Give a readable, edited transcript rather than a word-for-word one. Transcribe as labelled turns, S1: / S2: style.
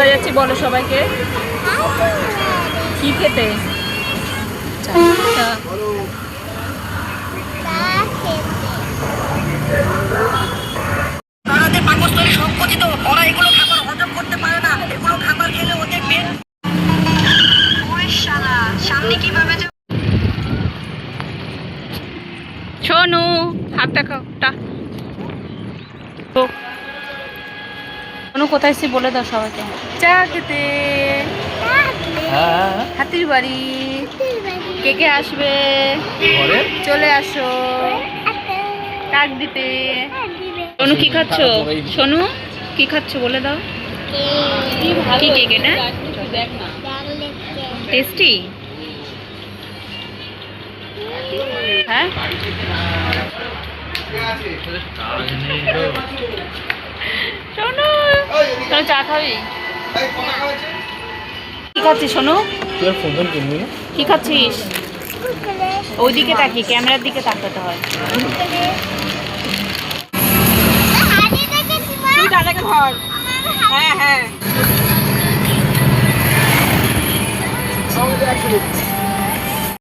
S1: কোথায় যাচ্ছি বলো সবাইকে। কি খেতে?
S2: তাদের পাকস্থলী সংকুচিত, ওরা এগুলো খাবার হজম করতে পারে না। এগুলো খাবার খেলে ওদের পেট। ওরে শালা, সামনে কিভাবে যাব?
S1: সোনু হাতটা খাওটা। সোনু কোথায় এসেছি বলে দাও সবাইকে। চা খেতে হাতির বাড়ি। কে কে আসবে? চলে আসো কাক দিতে। সোনু কি খাচ্ছ? সোনু কি খাচ্ছ বলে দাও। কি কেক এটা? টেস্টি? হ্যাঁ সোনু সোনু চা খাবি? কি খাচ্ছিস সোনু? কি খাচ্ছিস? ওইদিকে তাকিয়ে ক্যামেরার দিকে তাকাতে হয়। তুই দাদাকে ধর। হ্যাঁ হ্যাঁ